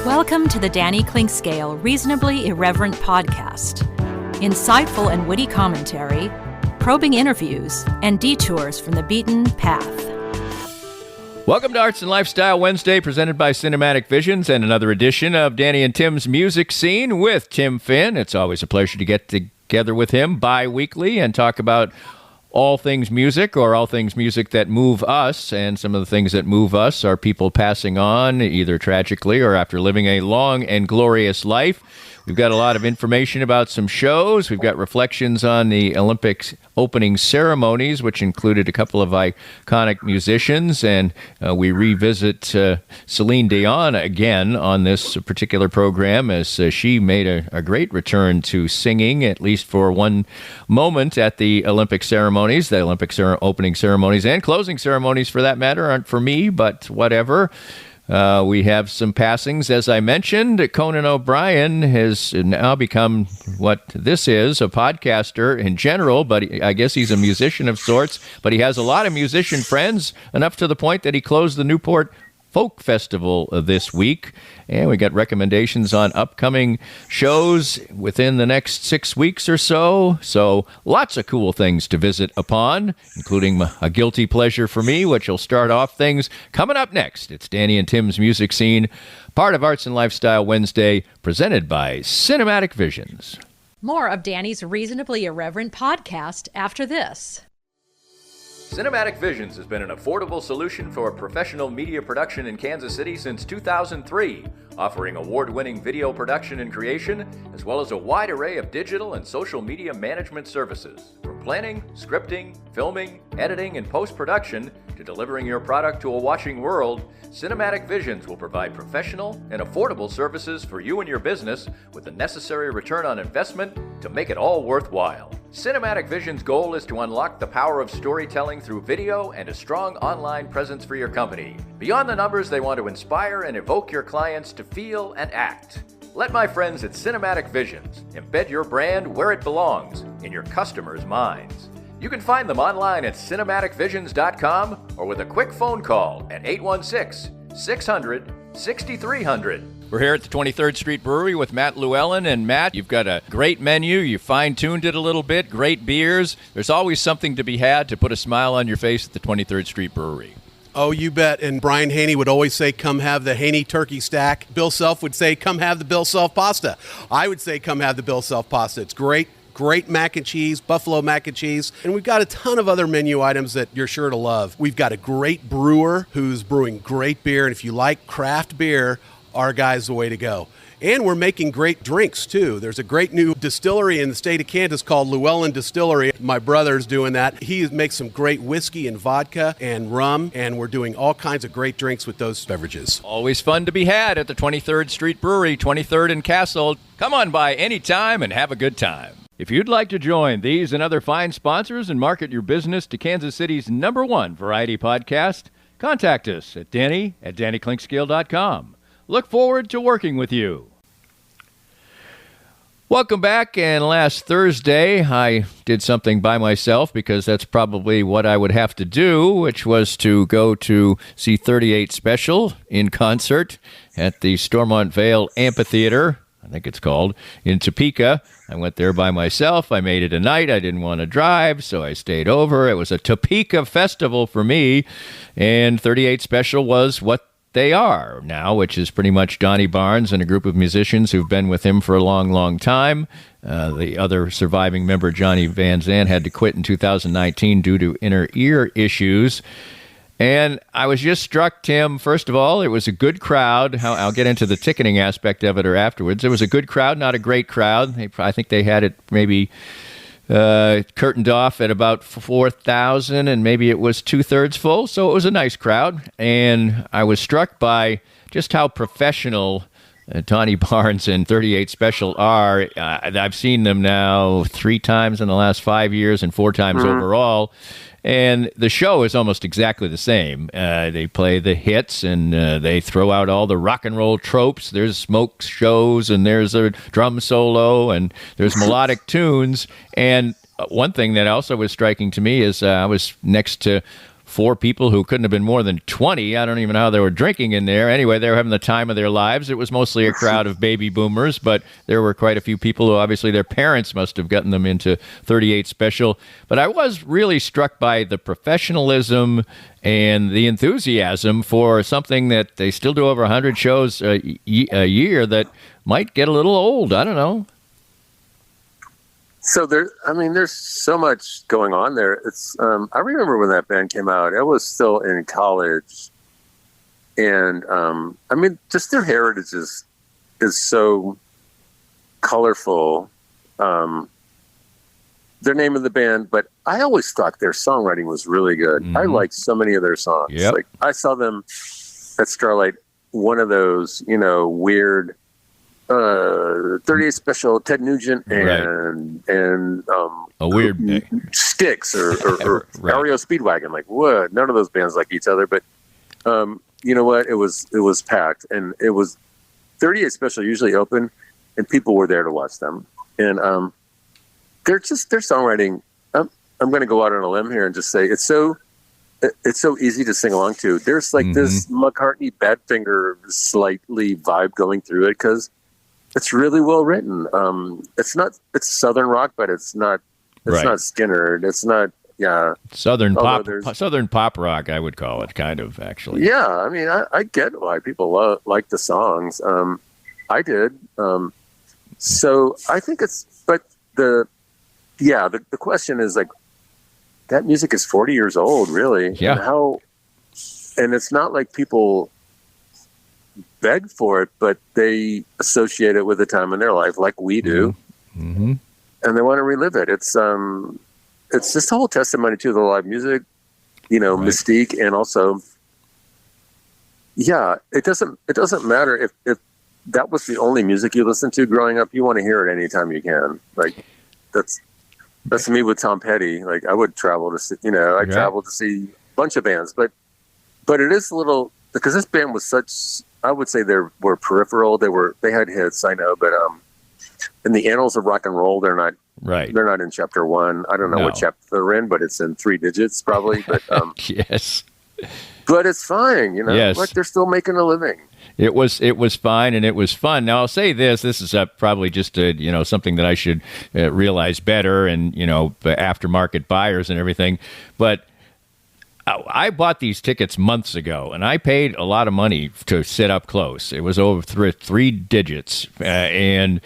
Welcome to the Danny Clinkscale Reasonably Irreverent podcast. Insightful and witty commentary, probing interviews, and detours from the beaten path. Welcome to Arts and Lifestyle Wednesday, presented by Cinematic Visions, and another edition of Danny and Tim's Music Scene with Tim Finn. It's always a pleasure to get together with him bi-weekly and talk about all things music, or all things music that move us. And some of the things that move us are people passing on, either tragically or after living a long and glorious life. We've got a lot of information about some shows. We've got reflections on the Olympics opening ceremonies, which included a couple of iconic musicians. And we revisit Celine Dion again on this particular program, as she made a great return to singing, at least for one moment, at the Olympic ceremonies. The Olympic opening ceremonies and closing ceremonies, for that matter, aren't for me, but whatever. We have some passings, as I mentioned. Conan O'Brien has now become what this is, a podcaster in general, but I guess he's a musician of sorts. But he has a lot of musician friends, enough to the point that he closed the Newport Folk Festival this week. And we got recommendations on upcoming shows within the next 6 weeks or so. So lots of cool things to visit upon, including a guilty pleasure for me, which will start off things coming up next. It's Danny and Tim's Music Scene, part of Arts and Lifestyle Wednesday, presented by Cinematic Visions. More of Danny's Reasonably Irreverent podcast after this. Cinematic Visions has been an affordable solution for professional media production in Kansas City since 2003, offering award-winning video production and creation, as well as a wide array of digital and social media management services. From planning, scripting, filming, editing, and post-production, to delivering your product to a watching world, Cinematic Visions will provide professional and affordable services for you and your business with the necessary return on investment to make it all worthwhile. Cinematic Visions' goal is to unlock the power of storytelling through video and a strong online presence for your company. Beyond the numbers, they want to inspire and evoke your clients to feel and act. Let my friends at Cinematic Visions embed your brand where it belongs, in your customers' minds. You can find them online at cinematicvisions.com or with a quick phone call at 816-600-6300. We're here at the 23rd Street Brewery with Matt Llewellyn. And Matt, you've got a great menu. You fine-tuned it a little bit. Great beers. There's always something to be had to put a smile on your face at the 23rd Street Brewery. Oh, you bet. And Brian Haney would always say, come have the Haney turkey stack. Bill Self would say, come have the Bill Self pasta. I would say, come have the Bill Self pasta. It's great. Great mac and cheese, buffalo mac and cheese, and we've got a ton of other menu items that you're sure to love. We've got a great brewer who's brewing great beer, and if you like craft beer, our guy's the way to go. And we're making great drinks, too. There's a great new distillery in the state of Kansas called Llewellyn Distillery. My brother's doing that. He makes some great whiskey and vodka and rum, and we're doing all kinds of great drinks with those beverages. Always fun to be had at the 23rd Street Brewery, 23rd and Castle. Come on by anytime and have a good time. If you'd like to join these and other fine sponsors and market your business to Kansas City's #1 variety podcast, contact us at danny@dannyclinkscale.com. Look forward to working with you. Welcome back. And last Thursday, I did something by myself because that's probably what I would have to do, which was to go to see 38 Special in concert at the Stormont Vale Amphitheater, I think it's called, in Topeka. I went there by myself. I made it a night. I didn't want to drive, so I stayed over. It was a Topeka festival for me, and 38 Special was what they are now, which is pretty much Donnie Barnes and a group of musicians who've been with him for a long, long time. The other surviving member, Johnny Van Zandt, had to quit in 2019 due to inner ear issues. And I was just struck, Tim, first of all, it was a good crowd. I'll get into the ticketing aspect of it or afterwards. It was a good crowd, not a great crowd. I think they had it maybe curtained off at about 4,000, and maybe it was two-thirds full. So it was a nice crowd. And I was struck by just how professional Donnie Barnes and 38 Special are. I've seen them now 3 times in the last 5 years and 4 times overall. And the show is almost exactly the same. They play the hits, and they throw out all the rock and roll tropes. There's smoke shows, and there's a drum solo, and there's melodic tunes. And one thing that also was striking to me is I was next to 4 people who couldn't have been more than 20. I don't even know how they were drinking in there. Anyway, they were having the time of their lives. It was mostly a crowd of baby boomers, but there were quite a few people who obviously their parents must have gotten them into 38 Special. But I was really struck by the professionalism and the enthusiasm for something that they still do over 100 shows a year that might get a little old. I don't know. So there's so much going on there. It's I remember when that band came out. I was still in college, and just their heritage is so colorful. Their name of the band, but I always thought their songwriting was really good. I liked so many of their songs. Yep. Like I saw them at Starlight, one of those weird 38 Special, Ted Nugent and a weird Styx or REO Speedwagon. Like what? None of those bands like each other, but you know what? It was packed, and it was 38 Special usually open, and people were there to watch them. And their songwriting. I'm going to go out on a limb here and just say it's so easy to sing along to. There's like this McCartney Badfinger slightly vibe going through it because it's really well written. It's Southern rock, but it's not not Skinner. It's not Southern pop rock. I would call it kind of actually. Yeah, I mean I get why people like the songs. I did. So I think the question is like that music is 40 years old, really. Yeah. And it's not like people beg for it, but they associate it with a time in their life like we do. Mm-hmm. And they want to relive it. It's just a whole testimony to the live music, right. Mystique. And also, it doesn't matter if that was the only music you listened to growing up, you want to hear it anytime you can. Like that's me with Tom Petty. Like I would travel to see, traveled to see a bunch of bands, but it is a little, because this band was such, I would say they were peripheral. They had hits, I know, but in the annals of rock and roll, they're not right. They're not in chapter 1. I don't know what chapter they're in, but it's in 3 digits probably. But yes, but it's fine. Yes. Like they're still making a living. It was fine and it was fun. Now I'll say this is probably just something that I should realize better, and aftermarket buyers and everything. But I bought these tickets months ago, and I paid a lot of money to sit up close. It was over 3 digits, and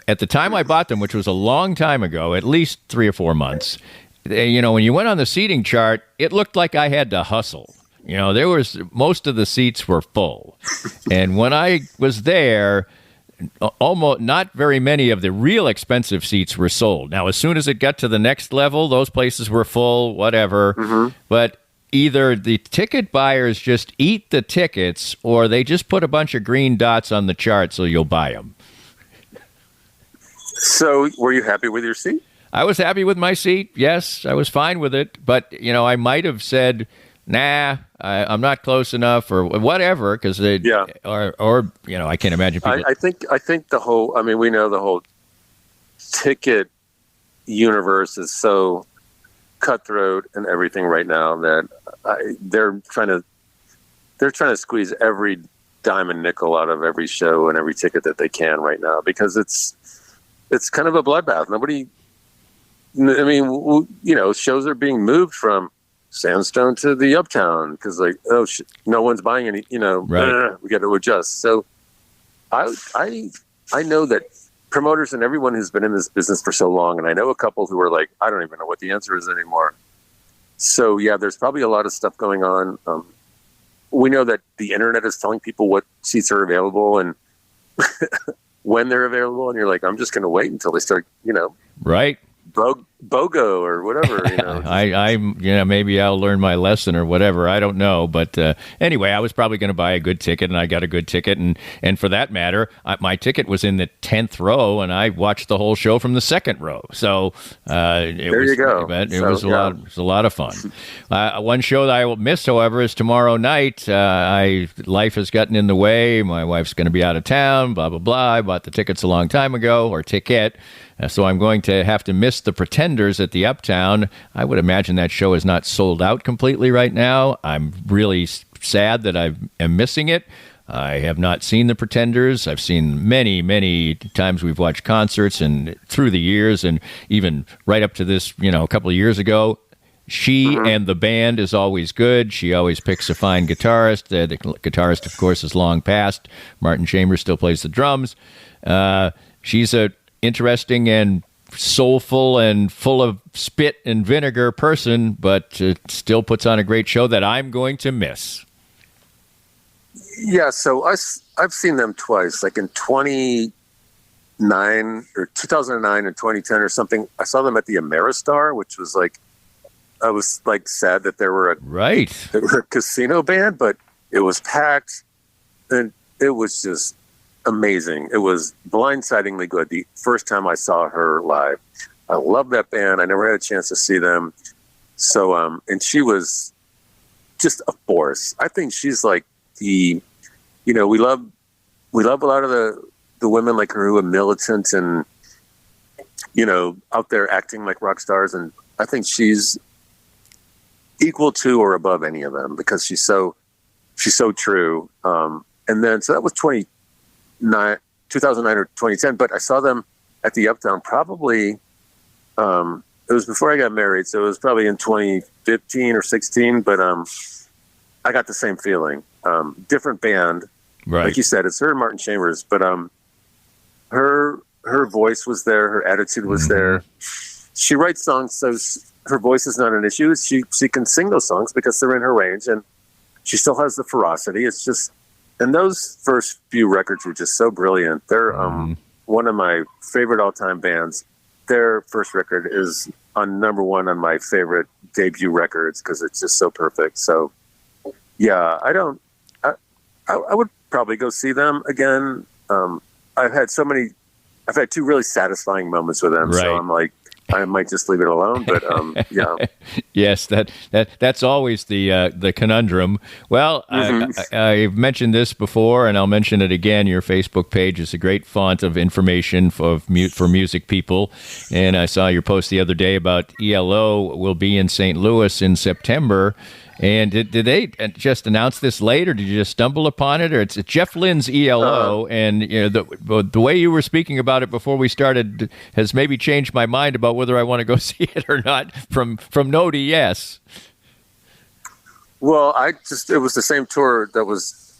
at the time I bought them, which was a long time ago, at least 3 or 4 months. When you went on the seating chart, it looked like I had to hustle. Most of the seats were full. And when I was there, almost not very many of the real expensive seats were sold. Now, as soon as it got to the next level, those places were full, whatever. Mm-hmm. But either the ticket buyers just eat the tickets or they just put a bunch of green dots on the chart so you'll buy them. So were you happy with your seat? I was happy with my seat. Yes, I was fine with it. But, I might have said, nah, I'm not close enough or whatever, because I can't imagine people. I think the whole, we know the whole ticket universe is so cutthroat and everything right now that they're trying to squeeze every dime and nickel out of every show and every ticket that they can right now, because it's kind of a bloodbath. Shows are being moved from Sandstone to the Uptown because no one's buying any, right. We got to adjust. So I know that promoters and everyone who's been in this business for so long, and I know a couple who are like, I don't even know what the answer is anymore. So yeah, there's probably a lot of stuff going on. We know that the internet is telling people what seats are available and when they're available, and you're like, I'm just going to wait until they start, right. BOGO or whatever, maybe I'll learn my lesson or whatever. I don't know. But anyway, I was probably going to buy a good ticket, and I got a good ticket. And for that matter, my ticket was in the 10th row, and I watched the whole show from the 2nd row. So you go. It was a lot of fun. One show that I will miss, however, is tomorrow night. Life has gotten in the way. My wife's going to be out of town, blah, blah, blah. I bought the tickets a long time ago, or ticket. So I'm going to have to miss the Pretenders Pretenders at the Uptown. I would imagine that show is not sold out completely right now. I'm really sad that I am missing it. I have not seen the Pretenders. I've seen many, many times we've watched concerts and through the years, and even right up to this, a couple of years ago. She and the band is always good. She always picks a fine guitarist. The guitarist, of course, is long past. Martin Chambers still plays the drums. She's a interesting and soulful and full of spit and vinegar person, but still puts on a great show that I'm going to miss. Yeah, so I've seen them twice, like in 2009 and 2010 or something. I saw them at the Ameristar, which was like, I was like sad that they were a casino band, but it was packed and it was just amazing. It was blindsidingly good. The first time I saw her live, I love that band. I never had a chance to see them. So, and she was just a force. I think she's like we love a lot of the women like her who are militant and, out there acting like rock stars. And I think she's equal to or above any of them because she's so true. And then, so that was 2009 or 2010, but I saw them at the Uptown probably, it was before I got married. So it was probably in 2015 or 16, but, I got the same feeling. Different band. Right. Like you said, it's her and Martin Chambers, but, her voice was there. Her attitude was there. She writes songs, so her voice is not an issue. She can sing those songs because they're in her range, and she still has the ferocity. It's just, and those first few records were just so brilliant. They're one of my favorite all-time bands. Their first record is on number one on my favorite debut records because it's just so perfect. So, yeah, I would probably go see them again. I've had two really satisfying moments with them. Right. So I'm like, I might just leave it alone, but yeah. Yes, that's always the conundrum. Well, I've mentioned this before, and I'll mention it again. Your Facebook page is a great font of information for music people, and I saw your post the other day about ELO will be in St. Louis in September. And did they just announce this late, or did you just stumble upon it? Or it's Jeff Lynne's ELO, and the way you were speaking about it before we started has maybe changed my mind about whether I want to go see it or not. From no to yes. Well, it was the same tour that was.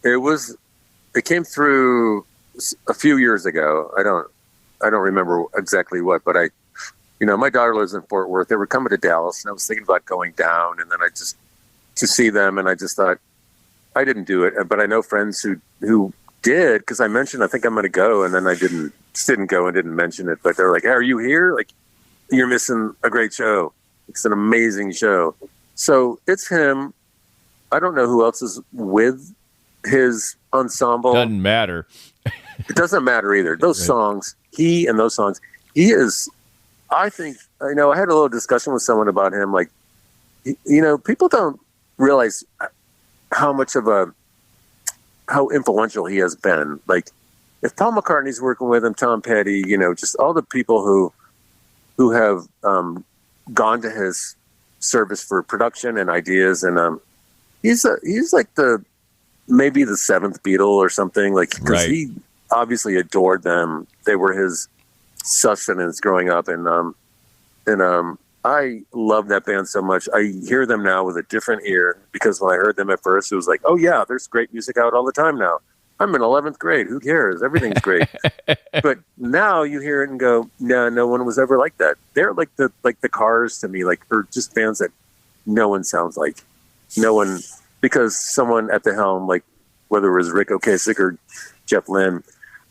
It came through a few years ago. I don't remember exactly what, but my daughter lives in Fort Worth. They were coming to Dallas, and I was thinking about going down, and then to see them, and I just thought, I didn't do it. But I know friends who did, because I mentioned, I think I'm going to go, and then I didn't go and didn't mention it. But they're like, hey, are you here? Like, you're missing a great show. It's an amazing show. So it's him. I don't know who else is with his ensemble. Doesn't matter. It doesn't matter either. Those songs, he is... I think, I had a little discussion with someone about him. Like, people don't realize how influential he has been. Like, if Paul McCartney's working with him, Tom Petty, just all the people who have gone to his service for production and ideas. And he's like maybe the seventh Beatle or something. Like, because he obviously adored them. They were his sustenance growing up, and I love that band so much. I hear them now with a different ear, because when I heard them at first, it was like, oh yeah, there's great music out all the time now. I'm in 11th grade. Who cares? Everything's great. But now you hear it and go, no one was ever like that. They're like the Cars to me, or just bands that no one sounds like. No one, because someone at the helm, like whether it was Rick Ocasek or Jeff Lynne,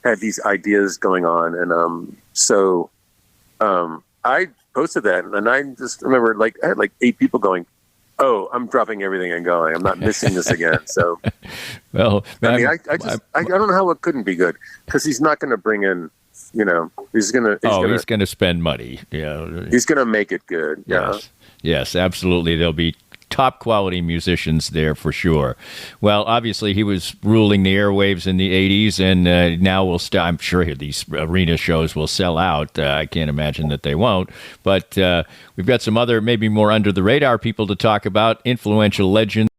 had these ideas going on. And so I posted that, and I just remember I had 8 people going, oh, I'm dropping everything and going. I'm not missing this again. So, well, I mean, I don't know how it couldn't be good, because he's not going to bring in, he's going to spend money. Yeah, he's going to make it good. Yeah. Yes, absolutely. There'll be top quality musicians there for sure. Well, obviously he was ruling the airwaves in the 80s, and now I'm sure these arena shows will sell out. I can't imagine that they won't. But we've got some other, maybe more under the radar people to talk about, influential legends